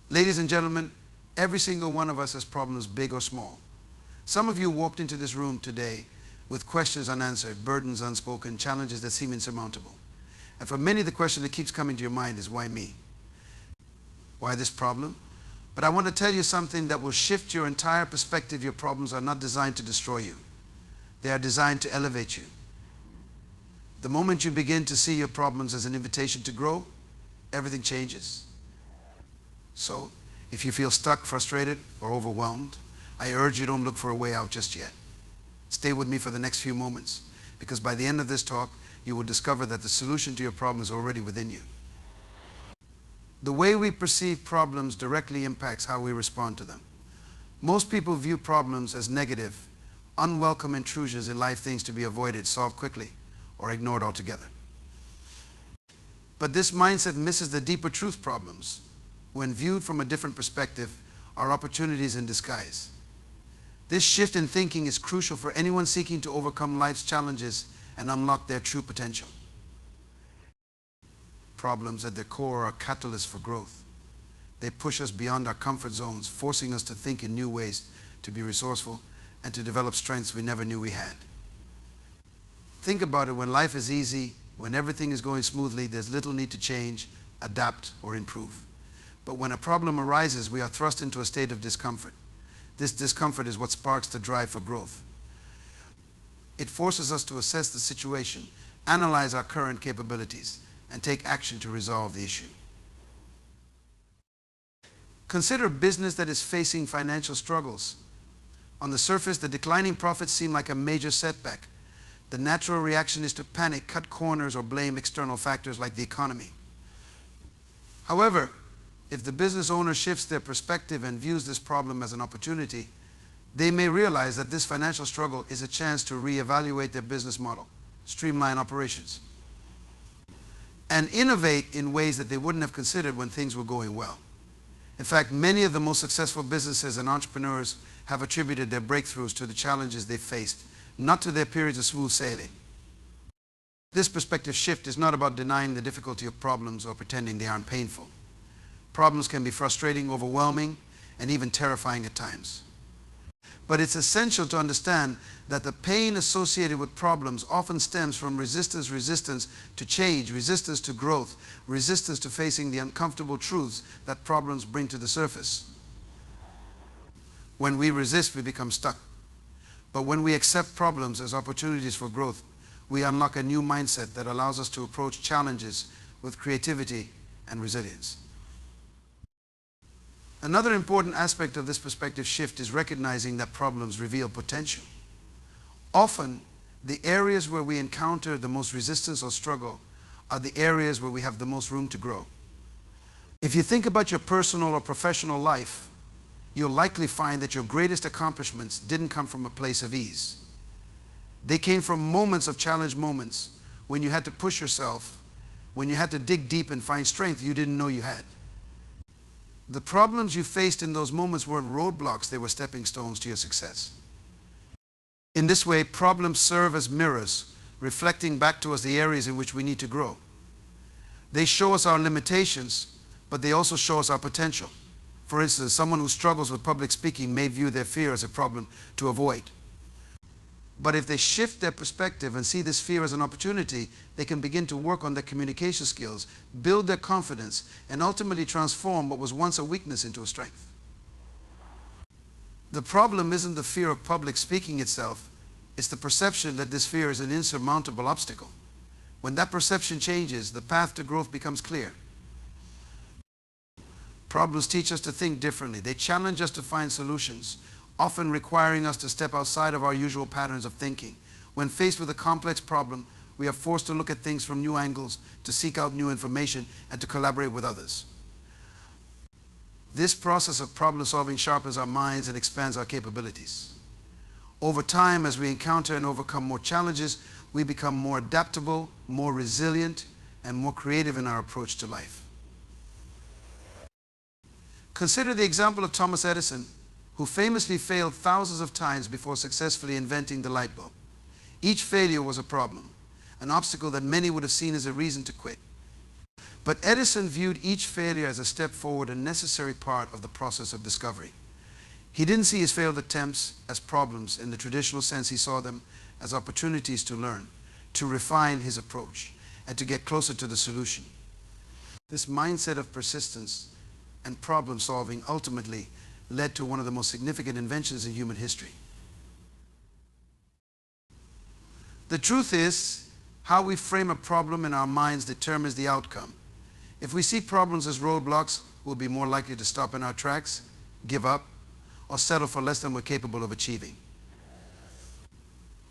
Ladies and gentlemen, every single one of us has problems, big or small. Some of you walked into this room today with questions unanswered, burdens unspoken, challenges that seem insurmountable. And for many, the question that keeps coming to your mind is, why me? Why this problem? But I want to tell you something that will shift your entire perspective. Your problems are not designed to destroy you. They are designed to elevate you. The moment you begin to see your problems as an invitation to grow, everything changes. So, if you feel stuck, frustrated, or overwhelmed, I urge you, don't look for a way out just yet. Stay with me for the next few moments, because by the end of this talk, you will discover that the solution to your problem is already within you. The way we perceive problems directly impacts how we respond to them. Most people view problems as negative, unwelcome intrusions in life, things to be avoided, solved quickly, or ignored altogether. But this mindset misses the deeper truth. Problems, when viewed from a different perspective, are opportunities in disguise. This shift in thinking is crucial for anyone seeking to overcome life's challenges and unlock their true potential. Problems at their core are catalysts for growth. They push us beyond our comfort zones, forcing us to think in new ways, to be resourceful, and to develop strengths we never knew we had. Think about it. When life is easy, when everything is going smoothly, there's little need to change, adapt, or improve. But when a problem arises, we are thrust into a state of discomfort. This discomfort is what sparks the drive for growth. It forces us to assess the situation, analyze our current capabilities, and take action to resolve the issue. Consider a business that is facing financial struggles. On the surface, the declining profits seem like a major setback. The natural reaction is to panic, cut corners, or blame external factors like the economy. However, if the business owner shifts their perspective and views this problem as an opportunity, they may realize that this financial struggle is a chance to reevaluate their business model, streamline operations, and innovate in ways that they wouldn't have considered when things were going well. In fact, many of the most successful businesses and entrepreneurs have attributed their breakthroughs to the challenges they faced, not to their periods of smooth sailing. This perspective shift is not about denying the difficulty of problems or pretending they aren't painful. Problems can be frustrating, overwhelming, and even terrifying at times. But it's essential to understand that the pain associated with problems often stems from resistance to change, resistance to growth, resistance to facing the uncomfortable truths that problems bring to the surface. When we resist, we become stuck. But when we accept problems as opportunities for growth, we unlock a new mindset that allows us to approach challenges with creativity and resilience. Another important aspect of this perspective shift is recognizing that problems reveal potential. Often, the areas where we encounter the most resistance or struggle are the areas where we have the most room to grow. If you think about your personal or professional life, you'll likely find that your greatest accomplishments didn't come from a place of ease. They came from moments of challenge, moments when you had to push yourself, when you had to dig deep and find strength you didn't know you had. The problems you faced in those moments weren't roadblocks, they were stepping stones to your success. In this way, problems serve as mirrors, reflecting back to us the areas in which we need to grow. They show us our limitations, but they also show us our potential. For instance, someone who struggles with public speaking may view their fear as a problem to avoid. But if they shift their perspective and see this fear as an opportunity, they can begin to work on their communication skills, build their confidence, and ultimately transform what was once a weakness into a strength. The problem isn't the fear of public speaking itself, it's the perception that this fear is an insurmountable obstacle. When that perception changes, the path to growth becomes clear. Problems teach us to think differently. They challenge us to find solutions, often requiring us to step outside of our usual patterns of thinking. When faced with a complex problem, we are forced to look at things from new angles, to seek out new information, and to collaborate with others. This process of problem solving sharpens our minds and expands our capabilities. Over time, as we encounter and overcome more challenges, we become more adaptable, more resilient, and more creative in our approach to life. Consider the example of Thomas Edison, who famously failed thousands of times before successfully inventing the light bulb. Each failure was a problem, an obstacle that many would have seen as a reason to quit. But Edison viewed each failure as a step forward, a necessary part of the process of discovery. He didn't see his failed attempts as problems in the traditional sense. He saw them as opportunities to learn, to refine his approach, and to get closer to the solution. This mindset of persistence and problem solving ultimately led to one of the most significant inventions in human history. The truth is, how we frame a problem in our minds determines the outcome. If we see problems as roadblocks, we'll be more likely to stop in our tracks, give up, or settle for less than we're capable of achieving.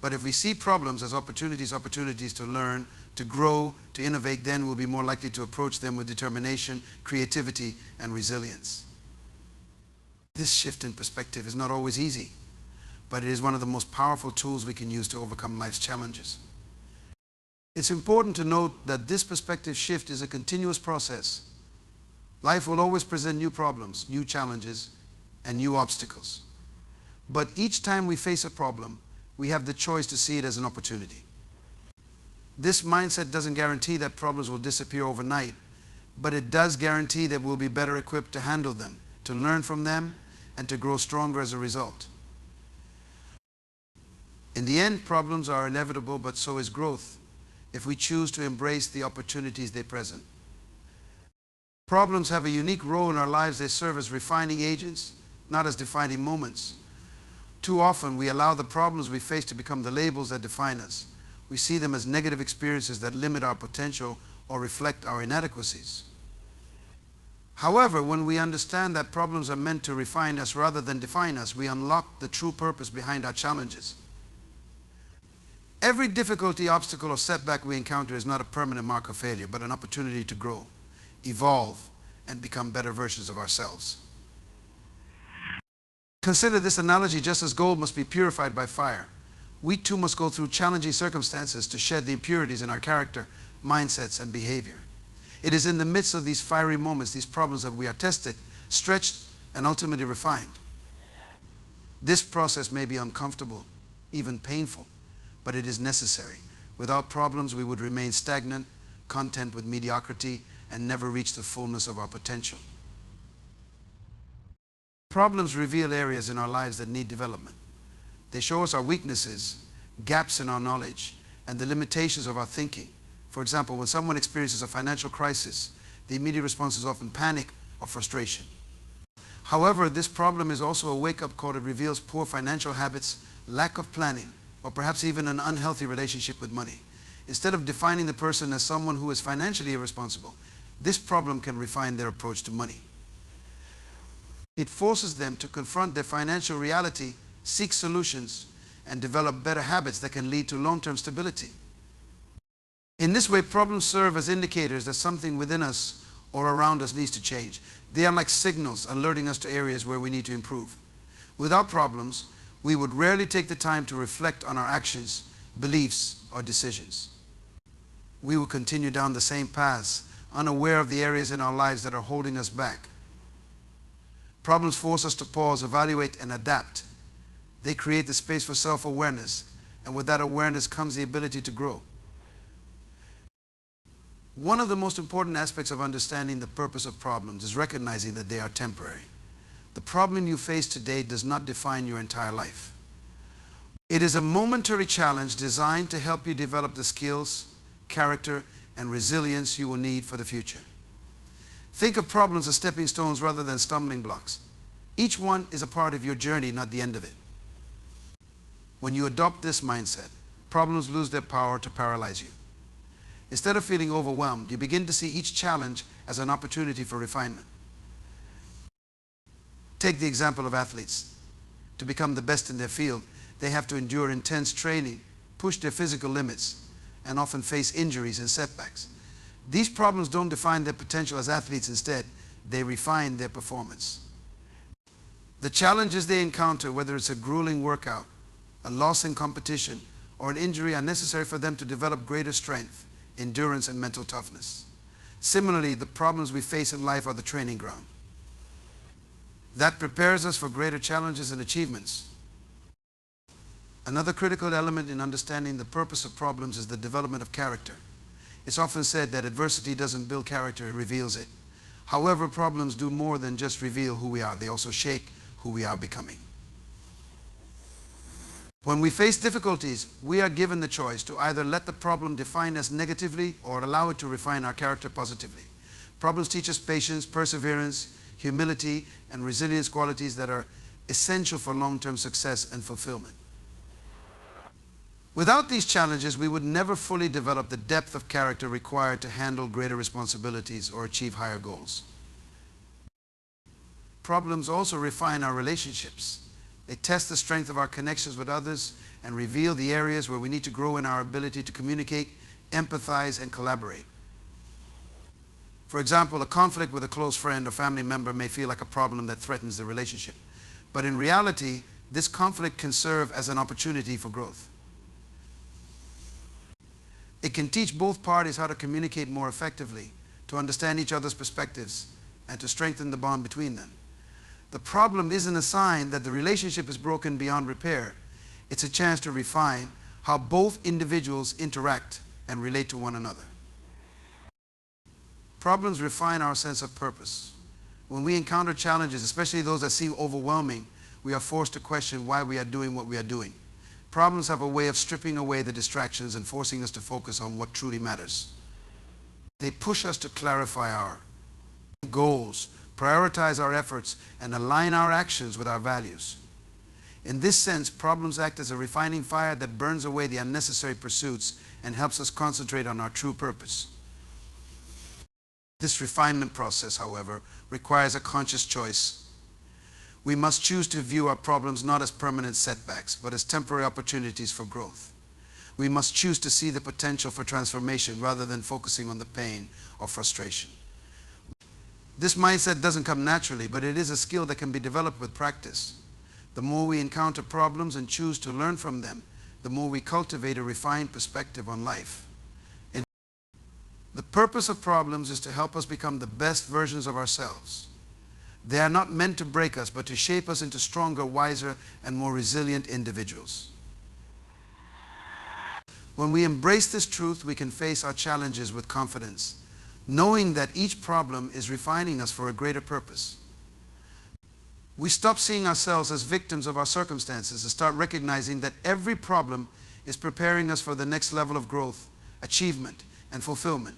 But if we see problems as opportunities to learn, to grow, to innovate, then we'll be more likely to approach them with determination, creativity, and resilience. This shift in perspective is not always easy, but it is one of the most powerful tools we can use to overcome life's challenges. It's important to note that this perspective shift is a continuous process. Life will always present new problems, new challenges, and new obstacles. But each time we face a problem, we have the choice to see it as an opportunity. This mindset doesn't guarantee that problems will disappear overnight, but it does guarantee that we'll be better equipped to handle them, to learn from them, and to grow stronger as a result. In the end, problems are inevitable, but so is growth, if we choose to embrace the opportunities they present. Problems have a unique role in our lives. They serve as refining agents, not as defining moments. Too often, we allow the problems we face to become the labels that define us. We see them as negative experiences that limit our potential or reflect our inadequacies. However, when we understand that problems are meant to refine us rather than define us, we unlock the true purpose behind our challenges. Every difficulty, obstacle, or setback we encounter is not a permanent mark of failure, but an opportunity to grow, evolve, and become better versions of ourselves. Consider this analogy: just as gold must be purified by fire, we too must go through challenging circumstances to shed the impurities in our character, mindsets, and behavior. It is in the midst of these fiery moments, these problems, that we are tested, stretched, and ultimately refined. This process may be uncomfortable, even painful, but it is necessary. Without problems, we would remain stagnant, content with mediocrity, and never reach the fullness of our potential. Problems reveal areas in our lives that need development. They show us our weaknesses, gaps in our knowledge, and the limitations of our thinking. For example, when someone experiences a financial crisis, the immediate response is often panic or frustration. However, this problem is also a wake-up call that reveals poor financial habits, lack of planning, or perhaps even an unhealthy relationship with money. Instead of defining the person as someone who is financially irresponsible, this problem can refine their approach to money. It forces them to confront their financial reality, seek solutions, and develop better habits that can lead to long-term stability. In this way, problems serve as indicators that something within us or around us needs to change. They are like signals alerting us to areas where we need to improve. Without problems, we would rarely take the time to reflect on our actions, beliefs, or decisions. We will continue down the same paths, unaware of the areas in our lives that are holding us back. Problems force us to pause, evaluate, and adapt. They create the space for self-awareness, and with that awareness comes the ability to grow. One of the most important aspects of understanding the purpose of problems is recognizing that they are temporary. The problem you face today does not define your entire life. It is a momentary challenge designed to help you develop the skills, character, and resilience you will need for the future. Think of problems as stepping stones rather than stumbling blocks. Each one is a part of your journey, not the end of it. When you adopt this mindset, problems lose their power to paralyze you. Instead of feeling overwhelmed, you begin to see each challenge as an opportunity for refinement. Take the example of athletes. To become the best in their field, they have to endure intense training, push their physical limits, and often face injuries and setbacks. These problems don't define their potential as athletes. Instead, they refine their performance. The challenges they encounter, whether it's a grueling workout, a loss in competition, or an injury, are necessary for them to develop greater strength, endurance, and mental toughness. Similarly, the problems we face in life are the training ground. That prepares us for greater challenges and achievements. Another critical element in understanding the purpose of problems is the development of character. It's often said that adversity doesn't build character, it reveals it. However, problems do more than just reveal who we are. They also shape who we are becoming. When we face difficulties, we are given the choice to either let the problem define us negatively or allow it to refine our character positively. Problems teach us patience, perseverance, humility, and resilience, qualities that are essential for long-term success and fulfillment. Without these challenges, we would never fully develop the depth of character required to handle greater responsibilities or achieve higher goals. Problems also refine our relationships. They test the strength of our connections with others and reveal the areas where we need to grow in our ability to communicate, empathize, and collaborate. For example, a conflict with a close friend or family member may feel like a problem that threatens the relationship. But in reality, this conflict can serve as an opportunity for growth. It can teach both parties how to communicate more effectively, to understand each other's perspectives, and to strengthen the bond between them. The problem isn't a sign that the relationship is broken beyond repair. It's a chance to refine how both individuals interact and relate to one another. Problems refine our sense of purpose. When we encounter challenges, especially those that seem overwhelming, we are forced to question why we are doing what we are doing. Problems have a way of stripping away the distractions and forcing us to focus on what truly matters. They push us to clarify our goals, prioritize our efforts, and align our actions with our values. In this sense, problems act as a refining fire that burns away the unnecessary pursuits and helps us concentrate on our true purpose. This refinement process, however, requires a conscious choice. We must choose to view our problems not as permanent setbacks, but as temporary opportunities for growth. We must choose to see the potential for transformation rather than focusing on the pain or frustration. This mindset doesn't come naturally, but it is a skill that can be developed with practice. The more we encounter problems and choose to learn from them, the more we cultivate a refined perspective on life. The purpose of problems is to help us become the best versions of ourselves. They are not meant to break us, but to shape us into stronger, wiser, and more resilient individuals. When we embrace this truth, we can face our challenges with confidence, knowing that each problem is refining us for a greater purpose. We stop seeing ourselves as victims of our circumstances and start recognizing that every problem is preparing us for the next level of growth, achievement, and fulfillment.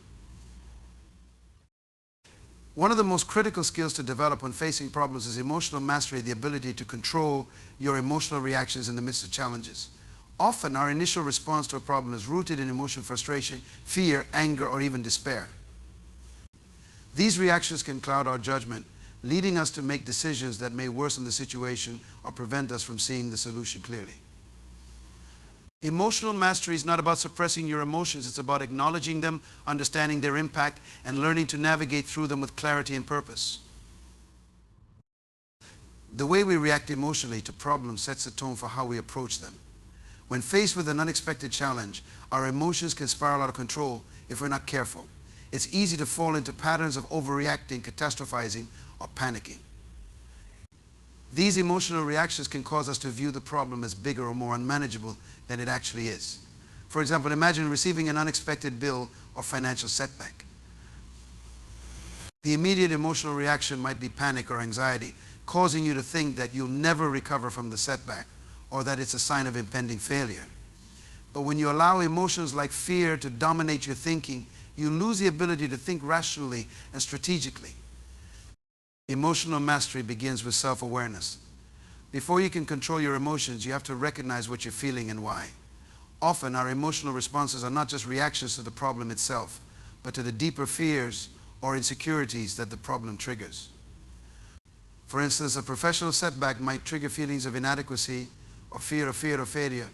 One of the most critical skills to develop when facing problems is emotional mastery, the ability to control your emotional reactions in the midst of challenges. Often, our initial response to a problem is rooted in emotional frustration, fear, anger, or even despair. These reactions can cloud our judgment, leading us to make decisions that may worsen the situation or prevent us from seeing the solution clearly. Emotional mastery is not about suppressing your emotions. It's about acknowledging them, understanding their impact, and learning to navigate through them with clarity and purpose. The way we react emotionally to problems sets the tone for how we approach them. When faced with an unexpected challenge, our emotions can spiral out of control if we're not careful. It's easy to fall into patterns of overreacting, catastrophizing, or panicking. These emotional reactions can cause us to view the problem as bigger or more unmanageable than it actually is. For example, imagine receiving an unexpected bill or financial setback. The immediate emotional reaction might be panic or anxiety, causing you to think that you'll never recover from the setback or that it's a sign of impending failure. But when you allow emotions like fear to dominate your thinking, you lose the ability to think rationally and strategically. Emotional mastery begins with self-awareness. Before you can control your emotions, you have to recognize what you're feeling and why. Often, our emotional responses are not just reactions to the problem itself, but to the deeper fears or insecurities that the problem triggers. For instance, a professional setback might trigger feelings of inadequacy or fear of failure,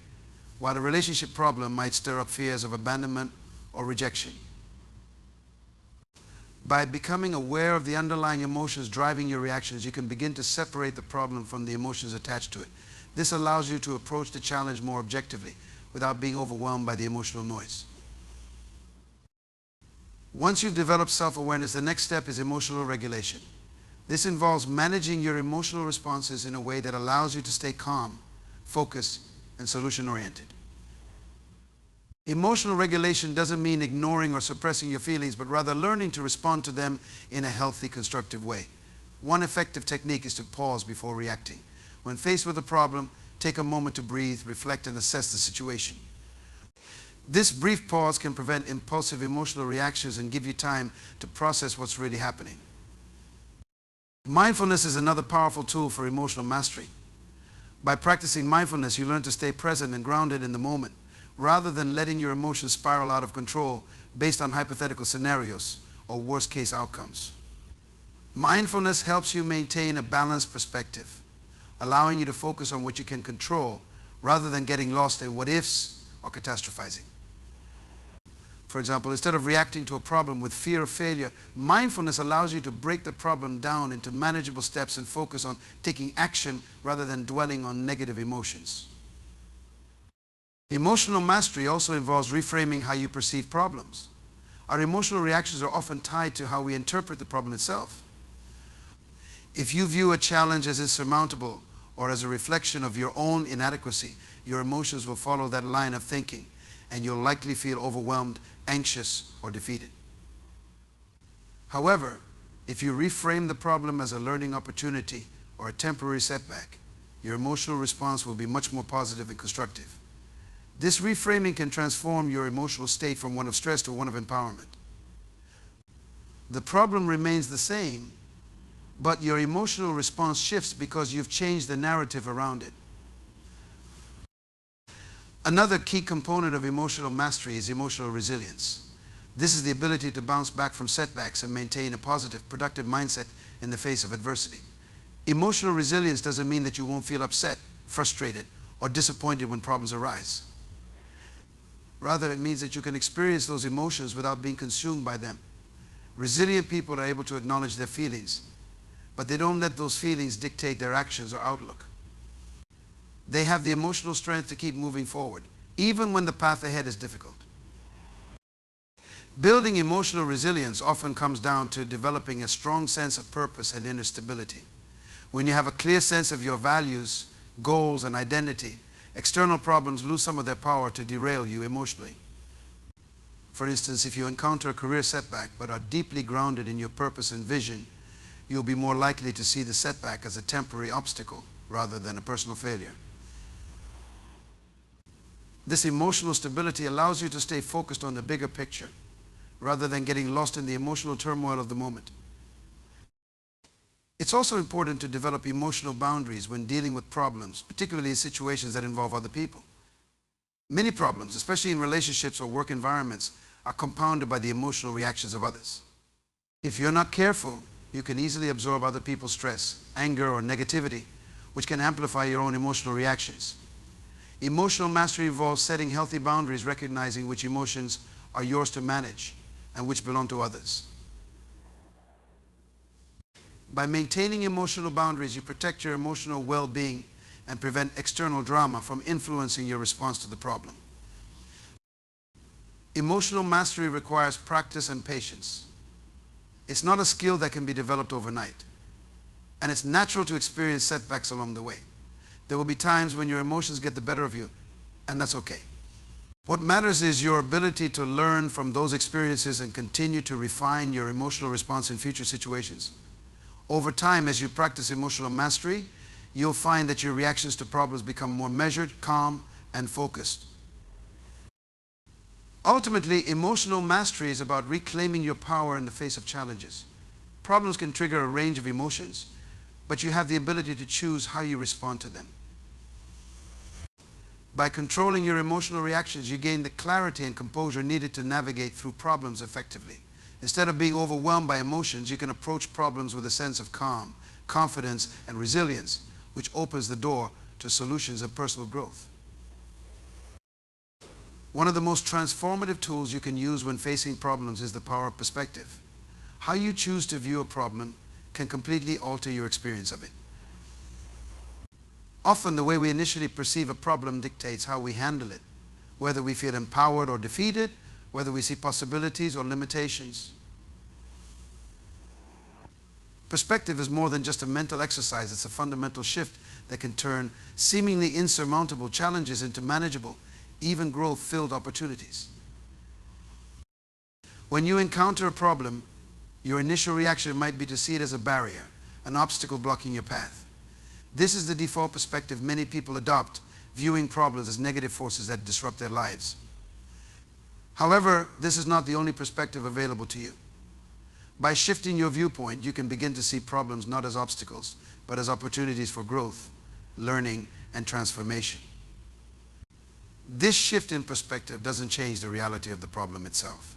while a relationship problem might stir up fears of abandonment or rejection. By becoming aware of the underlying emotions driving your reactions, you can begin to separate the problem from the emotions attached to it. This allows you to approach the challenge more objectively without being overwhelmed by the emotional noise. Once you've developed self-awareness, the next step is emotional regulation. This involves managing your emotional responses in a way that allows you to stay calm, focused, and solution-oriented. Emotional regulation doesn't mean ignoring or suppressing your feelings, but rather learning to respond to them in a healthy, constructive way. One effective technique is to pause before reacting. When faced with a problem, take a moment to breathe, reflect, and assess the situation. This brief pause can prevent impulsive emotional reactions and give you time to process what's really happening. Mindfulness is another powerful tool for emotional mastery. By practicing mindfulness, you learn to stay present and grounded in the moment, rather than letting your emotions spiral out of control based on hypothetical scenarios or worst-case outcomes. Mindfulness helps you maintain a balanced perspective, allowing you to focus on what you can control rather than getting lost in what-ifs or catastrophizing. For example, instead of reacting to a problem with fear of failure, mindfulness allows you to break the problem down into manageable steps and focus on taking action rather than dwelling on negative emotions. Emotional mastery also involves reframing how you perceive problems. Our emotional reactions are often tied to how we interpret the problem itself. If you view a challenge as insurmountable or as a reflection of your own inadequacy, your emotions will follow that line of thinking, and you'll likely feel overwhelmed, anxious, or defeated. However, if you reframe the problem as a learning opportunity or a temporary setback, your emotional response will be much more positive and constructive. This reframing can transform your emotional state from one of stress to one of empowerment. The problem remains the same, but your emotional response shifts because you've changed the narrative around it. Another key component of emotional mastery is emotional resilience. This is the ability to bounce back from setbacks and maintain a positive, productive mindset in the face of adversity. Emotional resilience doesn't mean that you won't feel upset, frustrated, or disappointed when problems arise. Rather, it means that you can experience those emotions without being consumed by them. Resilient people are able to acknowledge their feelings, but they don't let those feelings dictate their actions or outlook. They have the emotional strength to keep moving forward, even when the path ahead is difficult. Building emotional resilience often comes down to developing a strong sense of purpose and inner stability. When you have a clear sense of your values, goals, and identity, external problems lose some of their power to derail you emotionally. For instance, if you encounter a career setback but are deeply grounded in your purpose and vision, you'll be more likely to see the setback as a temporary obstacle rather than a personal failure. This emotional stability allows you to stay focused on the bigger picture rather than getting lost in the emotional turmoil of the moment. It's also important to develop emotional boundaries when dealing with problems, particularly in situations that involve other people. Many problems, especially in relationships or work environments, are compounded by the emotional reactions of others. If you're not careful, you can easily absorb other people's stress, anger, or negativity, which can amplify your own emotional reactions. Emotional mastery involves setting healthy boundaries, recognizing which emotions are yours to manage and which belong to others. By maintaining emotional boundaries, you protect your emotional well-being and prevent external drama from influencing your response to the problem. Emotional mastery requires practice and patience. It's not a skill that can be developed overnight, and it's natural to experience setbacks along the way. There will be times when your emotions get the better of you, and that's okay. What matters is your ability to learn from those experiences and continue to refine your emotional response in future situations. Over time, as you practice emotional mastery, you'll find that your reactions to problems become more measured, calm, and focused. Ultimately, emotional mastery is about reclaiming your power in the face of challenges. Problems can trigger a range of emotions, but you have the ability to choose how you respond to them. By controlling your emotional reactions, you gain the clarity and composure needed to navigate through problems effectively. Instead of being overwhelmed by emotions, you can approach problems with a sense of calm, confidence, and resilience, which opens the door to solutions and personal growth. One of the most transformative tools you can use when facing problems is the power of perspective. How you choose to view a problem can completely alter your experience of it. Often, the way we initially perceive a problem dictates how we handle it, whether we feel empowered or defeated, whether we see possibilities or limitations. Perspective is more than just a mental exercise. It's a fundamental shift that can turn seemingly insurmountable challenges into manageable, even growth-filled opportunities. When you encounter a problem, your initial reaction might be to see it as a barrier, an obstacle blocking your path. This is the default perspective many people adopt, viewing problems as negative forces that disrupt their lives. However, this is not the only perspective available to you. By shifting your viewpoint, you can begin to see problems not as obstacles, but as opportunities for growth, learning, and transformation. This shift in perspective doesn't change the reality of the problem itself,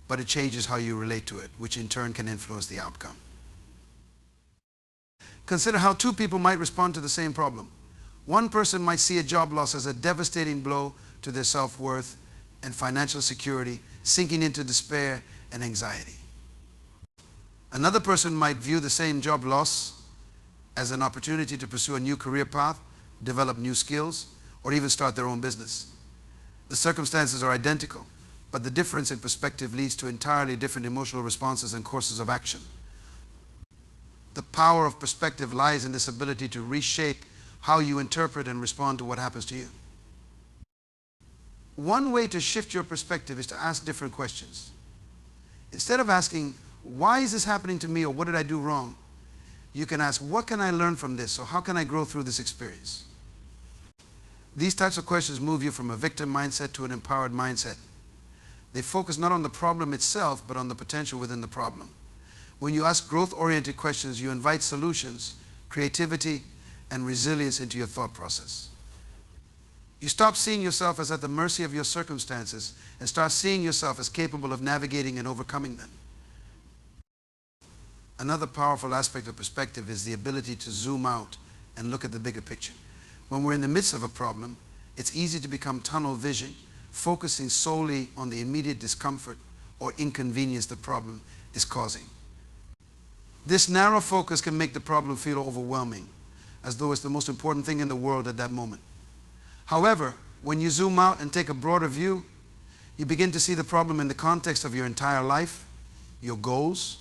but it changes how you relate to it, which in turn can influence the outcome. Consider how two people might respond to the same problem. One person might see a job loss as a devastating blow to their self-worth and financial security, sinking into despair and anxiety. Another person might view the same job loss as an opportunity to pursue a new career path, develop new skills, or even start their own business. The circumstances are identical, but the difference in perspective leads to entirely different emotional responses and courses of action. The power of perspective lies in this ability to reshape how you interpret and respond to what happens to you. One way to shift your perspective is to ask different questions. Instead of asking, why is this happening to me, or what did I do wrong? You can ask, what can I learn from this, or how can I grow through this experience? These types of questions move you from a victim mindset to an empowered mindset. They focus not on the problem itself, but on the potential within the problem. When you ask growth-oriented questions, you invite solutions, creativity, and resilience into your thought process. You stop seeing yourself as at the mercy of your circumstances and start seeing yourself as capable of navigating and overcoming them. Another powerful aspect of perspective is the ability to zoom out and look at the bigger picture. When we're in the midst of a problem, it's easy to become tunnel vision, focusing solely on the immediate discomfort or inconvenience the problem is causing. This narrow focus can make the problem feel overwhelming, as though it's the most important thing in the world at that moment. However, when you zoom out and take a broader view, you begin to see the problem in the context of your entire life, your goals,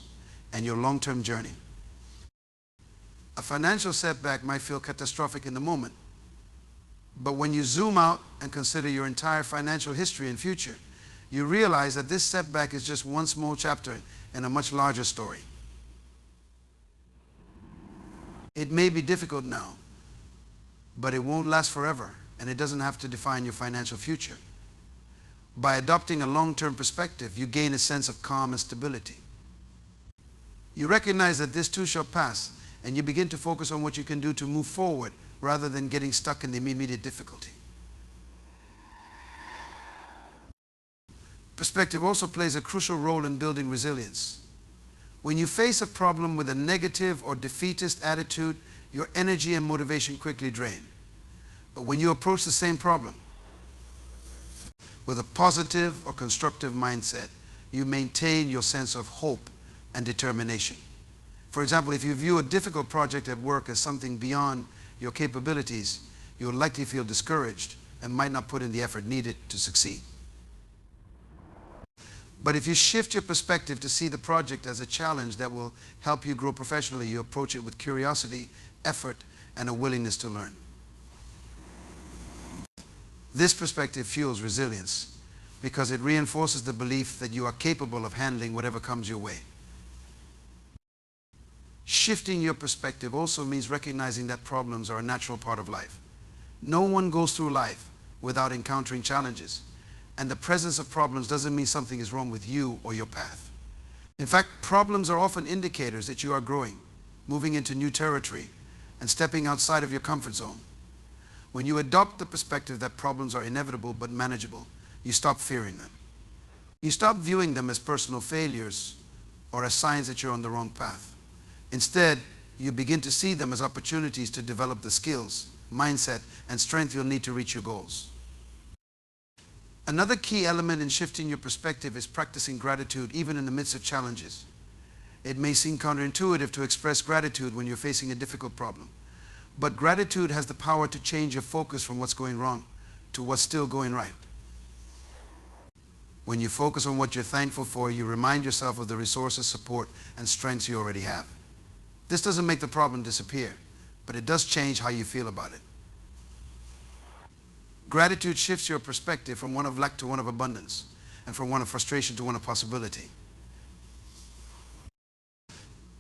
and your long-term journey. A financial setback might feel catastrophic in the moment, but when you zoom out and consider your entire financial history and future, you realize that this setback is just one small chapter in a much larger story. It may be difficult now, but it won't last forever, and it doesn't have to define your financial future. By adopting a long-term perspective, you gain a sense of calm and stability. You recognize that this too shall pass, and you begin to focus on what you can do to move forward rather than getting stuck in the immediate difficulty. Perspective also plays a crucial role in building resilience. When you face a problem with a negative or defeatist attitude, your energy and motivation quickly drain. But when you approach the same problem with a positive or constructive mindset, you maintain your sense of hope and determination. For example, if you view a difficult project at work as something beyond your capabilities, you'll likely feel discouraged and might not put in the effort needed to succeed. But if you shift your perspective to see the project as a challenge that will help you grow professionally, you approach it with curiosity, effort, and a willingness to learn. This perspective fuels resilience because it reinforces the belief that you are capable of handling whatever comes your way. Shifting your perspective also means recognizing that problems are a natural part of life. No one goes through life without encountering challenges, and the presence of problems doesn't mean something is wrong with you or your path. In fact, problems are often indicators that you are growing, moving into new territory, and stepping outside of your comfort zone. When you adopt the perspective that problems are inevitable but manageable, you stop fearing them. You stop viewing them as personal failures or as signs that you're on the wrong path. Instead, you begin to see them as opportunities to develop the skills, mindset, and strength you'll need to reach your goals. Another key element in shifting your perspective is practicing gratitude even in the midst of challenges. It may seem counterintuitive to express gratitude when you're facing a difficult problem, but gratitude has the power to change your focus from what's going wrong to what's still going right. When you focus on what you're thankful for, you remind yourself of the resources, support, and strengths you already have. This doesn't make the problem disappear, but it does change how you feel about it. Gratitude shifts your perspective from one of lack to one of abundance, and from one of frustration to one of possibility.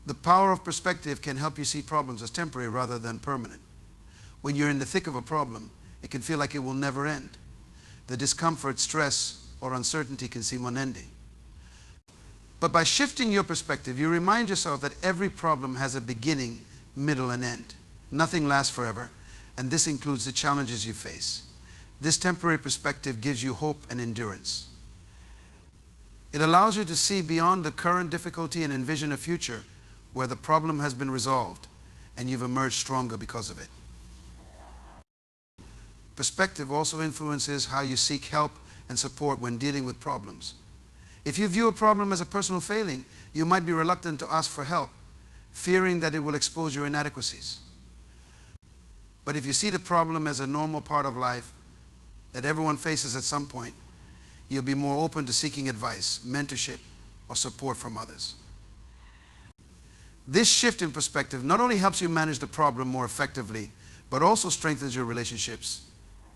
The power of perspective can help you see problems as temporary rather than permanent. When you're in the thick of a problem, it can feel like it will never end. The discomfort, stress, or uncertainty can seem unending. But by shifting your perspective, you remind yourself that every problem has a beginning, middle, and end. Nothing lasts forever, and this includes the challenges you face. This temporary perspective gives you hope and endurance. It allows you to see beyond the current difficulty and envision a future where the problem has been resolved and you've emerged stronger because of it. Perspective also influences how you seek help and support when dealing with problems. If you view a problem as a personal failing, you might be reluctant to ask for help, fearing that it will expose your inadequacies. But if you see the problem as a normal part of life that everyone faces at some point, you'll be more open to seeking advice, mentorship, or support from others. This shift in perspective not only helps you manage the problem more effectively, but also strengthens your relationships,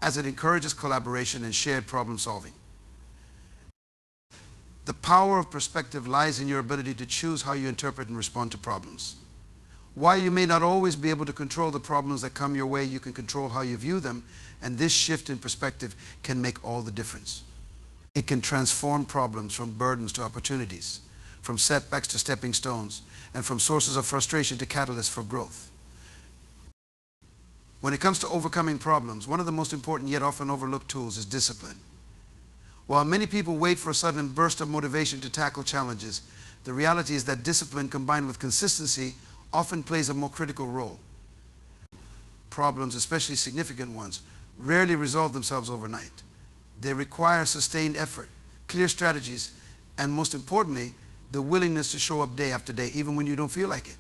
as it encourages collaboration and shared problem solving. The power of perspective lies in your ability to choose how you interpret and respond to problems. While you may not always be able to control the problems that come your way, you can control how you view them, and this shift in perspective can make all the difference. It can transform problems from burdens to opportunities, from setbacks to stepping stones, and from sources of frustration to catalysts for growth. When it comes to overcoming problems, one of the most important yet often overlooked tools is discipline. While many people wait for a sudden burst of motivation to tackle challenges, the reality is that discipline combined with consistency often plays a more critical role. Problems, especially significant ones, rarely resolve themselves overnight. They require sustained effort, clear strategies, and most importantly, the willingness to show up day after day, even when you don't feel like it.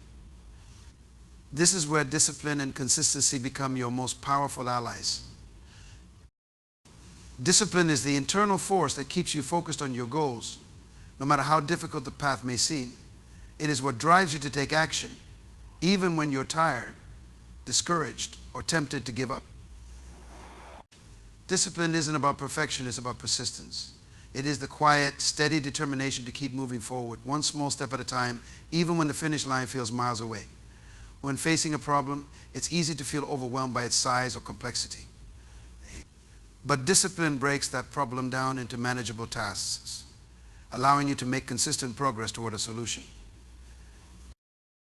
This is where discipline and consistency become your most powerful allies. Discipline is the internal force that keeps you focused on your goals, no matter how difficult the path may seem. It is what drives you to take action, even when you're tired, discouraged, or tempted to give up. Discipline isn't about perfection, it's about persistence. It is the quiet, steady determination to keep moving forward, one small step at a time, even when the finish line feels miles away. When facing a problem, it's easy to feel overwhelmed by its size or complexity. But discipline breaks that problem down into manageable tasks, allowing you to make consistent progress toward a solution.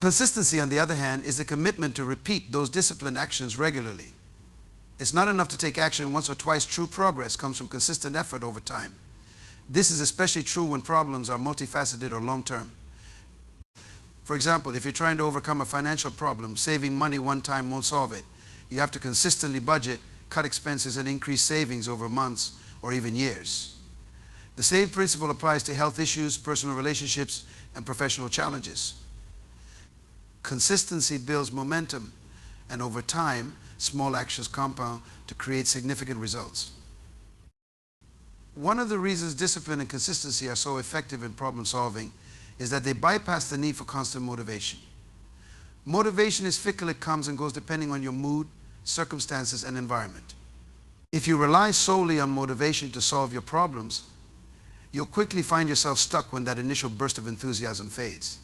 Consistency, on the other hand, is the commitment to repeat those disciplined actions regularly. It's not enough to take action once or twice. True progress comes from consistent effort over time. This is especially true when problems are multifaceted or long-term. For example, if you're trying to overcome a financial problem, saving money one time won't solve it. You have to consistently budget, cut expenses, and increase savings over months or even years. The same principle applies to health issues, personal relationships, and professional challenges. Consistency builds momentum, and over time, small actions compound to create significant results. One of the reasons discipline and consistency are so effective in problem solving is that they bypass the need for constant motivation. Motivation is fickle, it comes and goes depending on your mood, circumstances, and environment. If you rely solely on motivation to solve your problems, you'll quickly find yourself stuck when that initial burst of enthusiasm fades.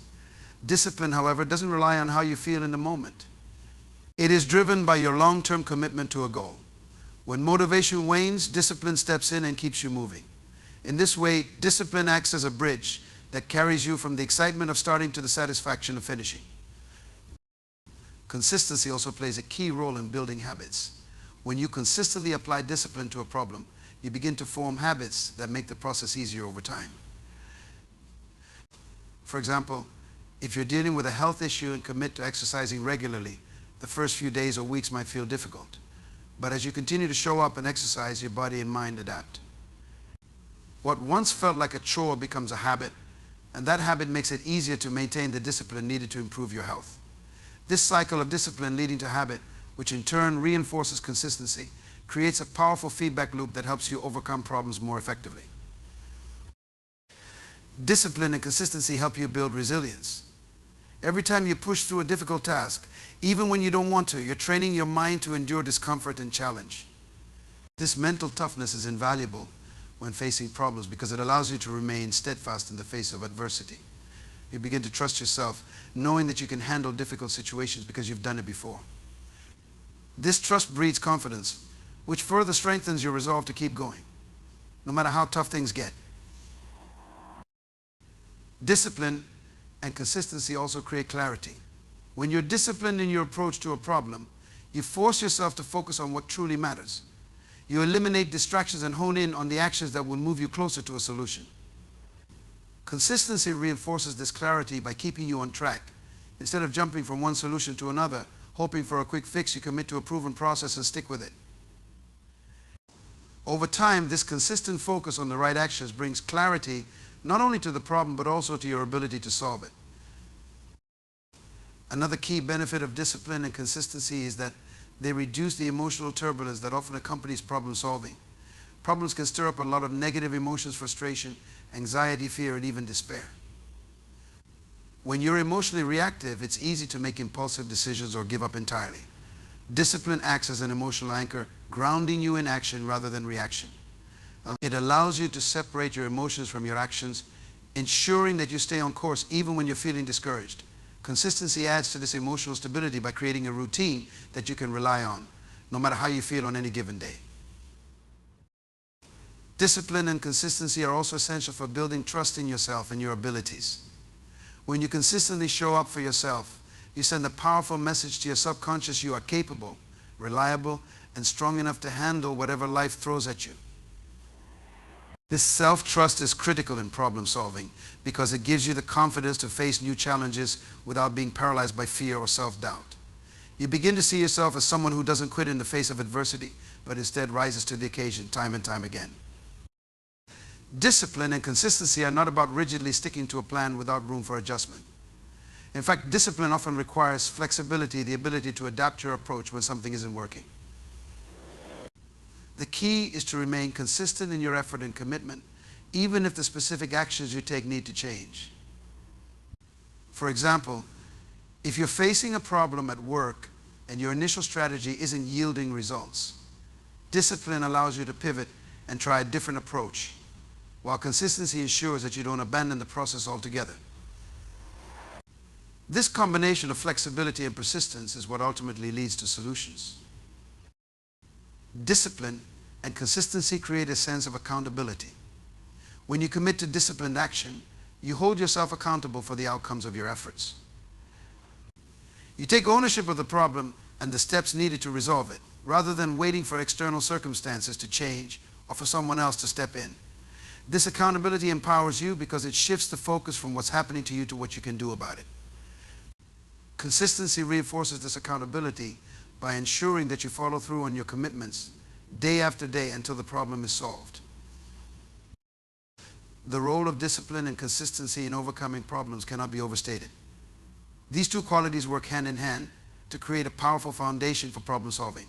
Discipline, however, doesn't rely on how you feel in the moment. It is driven by your long-term commitment to a goal. When motivation wanes, discipline steps in and keeps you moving. In this way, discipline acts as a bridge that carries you from the excitement of starting to the satisfaction of finishing. Consistency also plays a key role in building habits. When you consistently apply discipline to a problem, you begin to form habits that make the process easier over time. For example, if you're dealing with a health issue and commit to exercising regularly, the first few days or weeks might feel difficult. But as you continue to show up and exercise, your body and mind adapt. What once felt like a chore becomes a habit, and that habit makes it easier to maintain the discipline needed to improve your health. This cycle of discipline leading to habit, which in turn reinforces consistency, creates a powerful feedback loop that helps you overcome problems more effectively. Discipline and consistency help you build resilience. Every time you push through a difficult task, even when you don't want to, you're training your mind to endure discomfort and challenge. This mental toughness is invaluable when facing problems because it allows you to remain steadfast in the face of adversity. You begin to trust yourself, knowing that you can handle difficult situations because you've done it before. This trust breeds confidence, which further strengthens your resolve to keep going, no matter how tough things get. Discipline and consistency also create clarity. When you're disciplined in your approach to a problem, you force yourself to focus on what truly matters. You eliminate distractions and hone in on the actions that will move you closer to a solution. Consistency reinforces this clarity by keeping you on track. Instead of jumping from one solution to another, hoping for a quick fix, you commit to a proven process and stick with it. Over time, this consistent focus on the right actions brings clarity not only to the problem, but also to your ability to solve it. Another key benefit of discipline and consistency is that they reduce the emotional turbulence that often accompanies problem solving. Problems can stir up a lot of negative emotions, frustration, anxiety, fear, and even despair. When you're emotionally reactive, it's easy to make impulsive decisions or give up entirely. Discipline acts as an emotional anchor, grounding you in action rather than reaction. It allows you to separate your emotions from your actions, ensuring that you stay on course even when you're feeling discouraged. Consistency adds to this emotional stability by creating a routine that you can rely on, no matter how you feel on any given day. Discipline and consistency are also essential for building trust in yourself and your abilities. When you consistently show up for yourself, you send a powerful message to your subconscious you are capable, reliable, and strong enough to handle whatever life throws at you. This self-trust is critical in problem solving because it gives you the confidence to face new challenges without being paralyzed by fear or self-doubt. You begin to see yourself as someone who doesn't quit in the face of adversity, but instead rises to the occasion time and time again. Discipline and consistency are not about rigidly sticking to a plan without room for adjustment. In fact, discipline often requires flexibility, the ability to adapt your approach when something isn't working. The key is to remain consistent in your effort and commitment, even if the specific actions you take need to change. For example, if you're facing a problem at work and your initial strategy isn't yielding results, discipline allows you to pivot and try a different approach, while consistency ensures that you don't abandon the process altogether. This combination of flexibility and persistence is what ultimately leads to solutions. Discipline and consistency create a sense of accountability. When you commit to disciplined action, you hold yourself accountable for the outcomes of your efforts. You take ownership of the problem and the steps needed to resolve it, rather than waiting for external circumstances to change or for someone else to step in. This accountability empowers you because it shifts the focus from what's happening to you to what you can do about it. Consistency reinforces this accountability by ensuring that you follow through on your commitments day after day until the problem is solved. The role of discipline and consistency in overcoming problems cannot be overstated. These two qualities work hand in hand to create a powerful foundation for problem solving.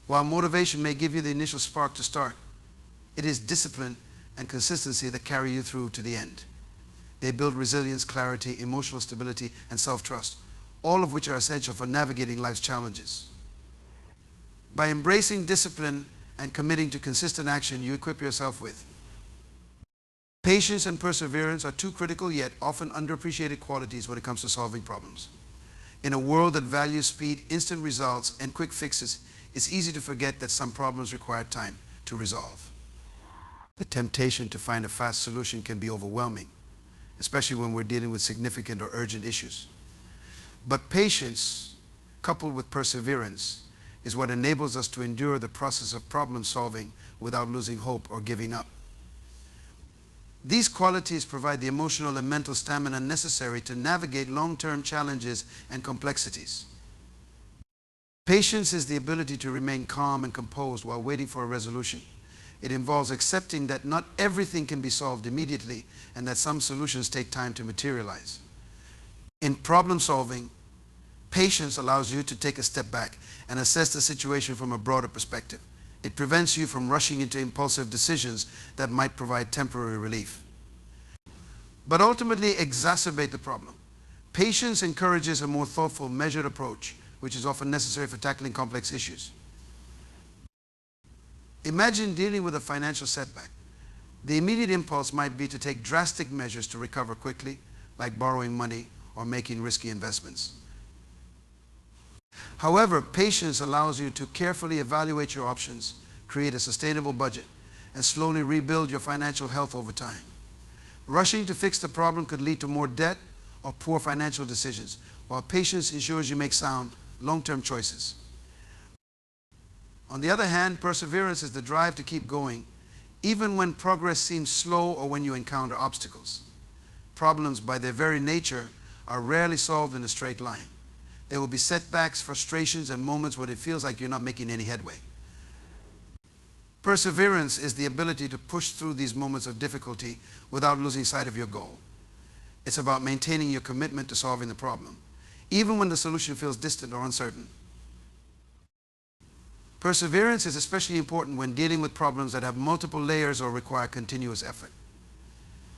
While motivation may give you the initial spark to start, it is discipline and consistency that carry you through to the end. They build resilience, clarity, emotional stability, and self-trust, all of which are essential for navigating life's challenges. By embracing discipline and committing to consistent action, you equip yourself with patience and perseverance are two critical yet often underappreciated qualities when it comes to solving problems. In a world that values speed, instant results, and quick fixes, it's easy to forget that some problems require time to resolve. The temptation to find a fast solution can be overwhelming, especially when we're dealing with significant or urgent issues. But patience, coupled with perseverance, is what enables us to endure the process of problem solving without losing hope or giving up. These qualities provide the emotional and mental stamina necessary to navigate long-term challenges and complexities. Patience is the ability to remain calm and composed while waiting for a resolution. It involves accepting that not everything can be solved immediately and that some solutions take time to materialize. In problem solving, patience allows you to take a step back and assess the situation from a broader perspective. It prevents you from rushing into impulsive decisions that might provide temporary relief, but ultimately exacerbate the problem. Patience encourages a more thoughtful, measured approach, which is often necessary for tackling complex issues. Imagine dealing with a financial setback. The immediate impulse might be to take drastic measures to recover quickly, like borrowing money or making risky investments. However, patience allows you to carefully evaluate your options, create a sustainable budget, and slowly rebuild your financial health over time. Rushing to fix the problem could lead to more debt or poor financial decisions, while patience ensures you make sound, long-term choices. On the other hand, perseverance is the drive to keep going, even when progress seems slow or when you encounter obstacles. Problems, by their very nature, are rarely solved in a straight line. There will be setbacks, frustrations, and moments when it feels like you're not making any headway. Perseverance is the ability to push through these moments of difficulty without losing sight of your goal. It's about maintaining your commitment to solving the problem, even when the solution feels distant or uncertain. Perseverance is especially important when dealing with problems that have multiple layers or require continuous effort.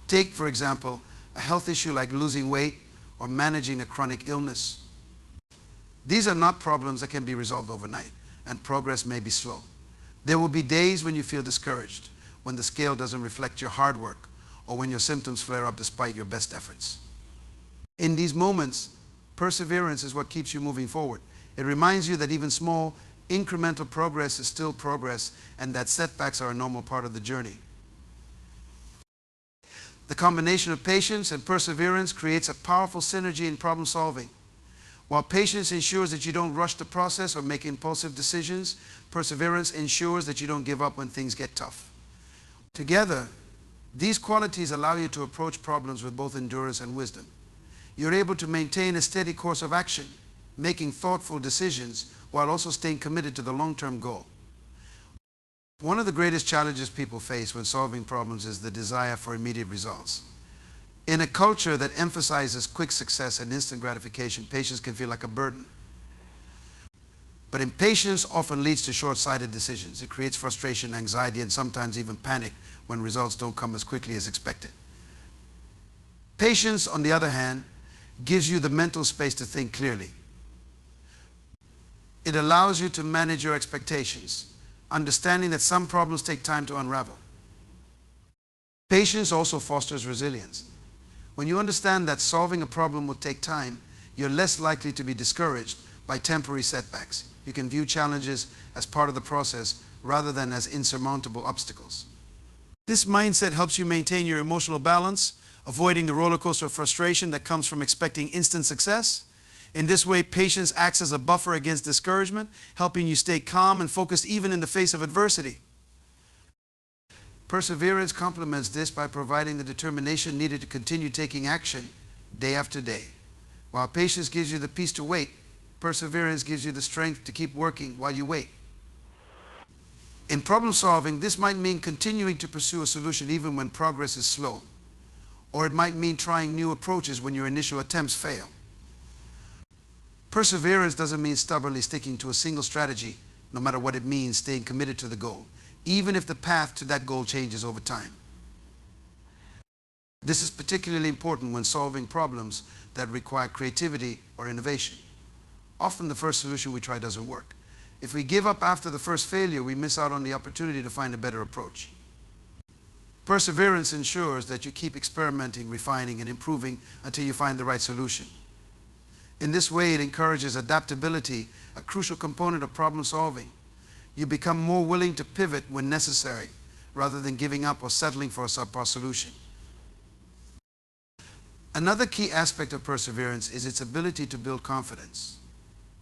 Take, for example, a health issue like losing weight or managing a chronic illness. These are not problems that can be resolved overnight, and progress may be slow. There will be days when you feel discouraged, when the scale doesn't reflect your hard work, or when your symptoms flare up despite your best efforts. In these moments, perseverance is what keeps you moving forward. It reminds you that even small, incremental progress is still progress, and that setbacks are a normal part of the journey. The combination of patience and perseverance creates a powerful synergy in problem solving. While patience ensures that you don't rush the process or make impulsive decisions, perseverance ensures that you don't give up when things get tough. Together, these qualities allow you to approach problems with both endurance and wisdom. You're able to maintain a steady course of action, making thoughtful decisions while also staying committed to the long-term goal. One of the greatest challenges people face when solving problems is the desire for immediate results. In a culture that emphasizes quick success and instant gratification, patience can feel like a burden. But impatience often leads to short-sighted decisions. It creates frustration, anxiety, and sometimes even panic when results don't come as quickly as expected. Patience, on the other hand, gives you the mental space to think clearly. It allows you to manage your expectations, understanding that some problems take time to unravel. Patience also fosters resilience. When you understand that solving a problem will take time, you're less likely to be discouraged by temporary setbacks. You can view challenges as part of the process rather than as insurmountable obstacles. This mindset helps you maintain your emotional balance, avoiding the roller coaster of frustration that comes from expecting instant success. In this way, patience acts as a buffer against discouragement, helping you stay calm and focused even in the face of adversity. Perseverance complements this by providing the determination needed to continue taking action day after day. While patience gives you the peace to wait, perseverance gives you the strength to keep working while you wait. In problem solving, this might mean continuing to pursue a solution even when progress is slow, or it might mean trying new approaches when your initial attempts fail. Perseverance doesn't mean stubbornly sticking to a single strategy, no matter what it means, staying committed to the goal, even if the path to that goal changes over time. This is particularly important when solving problems that require creativity or innovation. Often the first solution we try doesn't work. If we give up after the first failure, we miss out on the opportunity to find a better approach. Perseverance ensures that you keep experimenting, refining, and improving until you find the right solution. In this way, it encourages adaptability, a crucial component of problem solving. You become more willing to pivot when necessary, rather than giving up or settling for a subpar solution. Another key aspect of perseverance is its ability to build confidence.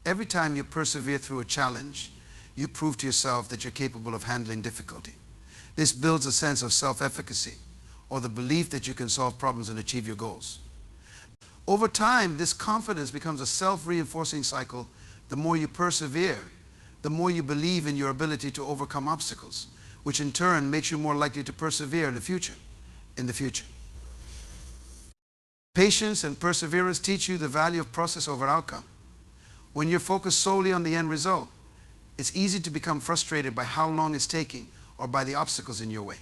Every time you persevere through a challenge, you prove to yourself that you're capable of handling difficulty. This builds a sense of self-efficacy, or the belief that you can solve problems and achieve your goals. Over time, this confidence becomes a self-reinforcing cycle. The more you persevere, the more you believe in your ability to overcome obstacles, which in turn makes you more likely to persevere in the future. Patience and perseverance teach you the value of process over outcome. When you're focused solely on the end result, it's easy to become frustrated by how long it's taking or by the obstacles in your way.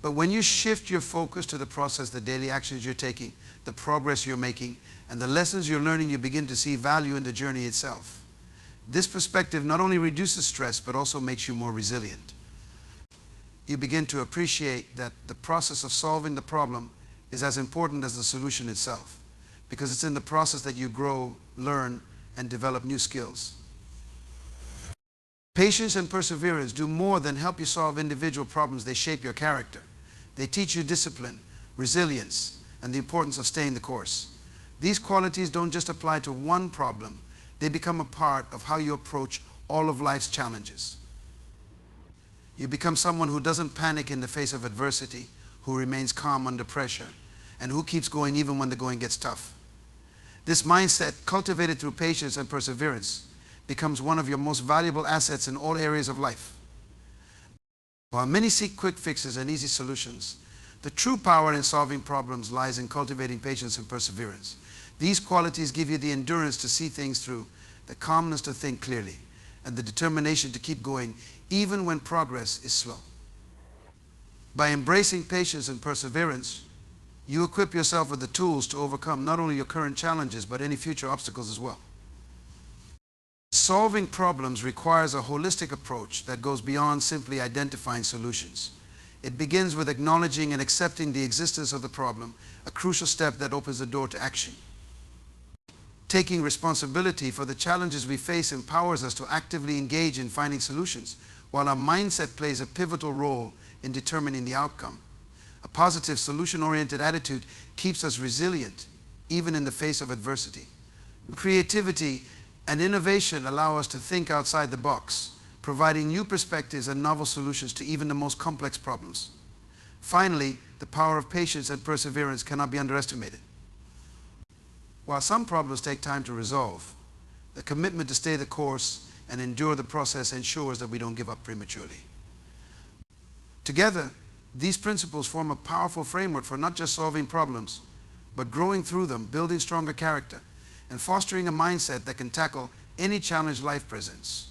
But when you shift your focus to the process, the daily actions you're taking, the progress you're making, and the lessons you're learning, you begin to see value in the journey itself. This perspective not only reduces stress, but also makes you more resilient. You begin to appreciate that the process of solving the problem is as important as the solution itself, because it's in the process that you grow, learn, and develop new skills. Patience and perseverance do more than help you solve individual problems. They shape your character. They teach you discipline, resilience, and the importance of staying the course. These qualities don't just apply to one problem. They become a part of how you approach all of life's challenges. You become someone who doesn't panic in the face of adversity, who remains calm under pressure, and who keeps going even when the going gets tough. This mindset, cultivated through patience and perseverance, becomes one of your most valuable assets in all areas of life. While many seek quick fixes and easy solutions, the true power in solving problems lies in cultivating patience and perseverance. These qualities give you the endurance to see things through, the calmness to think clearly, and the determination to keep going even when progress is slow. By embracing patience and perseverance, you equip yourself with the tools to overcome not only your current challenges, but any future obstacles as well. Solving problems requires a holistic approach that goes beyond simply identifying solutions. It begins with acknowledging and accepting the existence of the problem, a crucial step that opens the door to action. Taking responsibility for the challenges we face empowers us to actively engage in finding solutions, while our mindset plays a pivotal role in determining the outcome. A positive, solution-oriented attitude keeps us resilient, even in the face of adversity. Creativity and innovation allow us to think outside the box, providing new perspectives and novel solutions to even the most complex problems. Finally, the power of patience and perseverance cannot be underestimated. While some problems take time to resolve, the commitment to stay the course and endure the process ensures that we don't give up prematurely. Together, these principles form a powerful framework for not just solving problems, but growing through them, building stronger character, and fostering a mindset that can tackle any challenge life presents.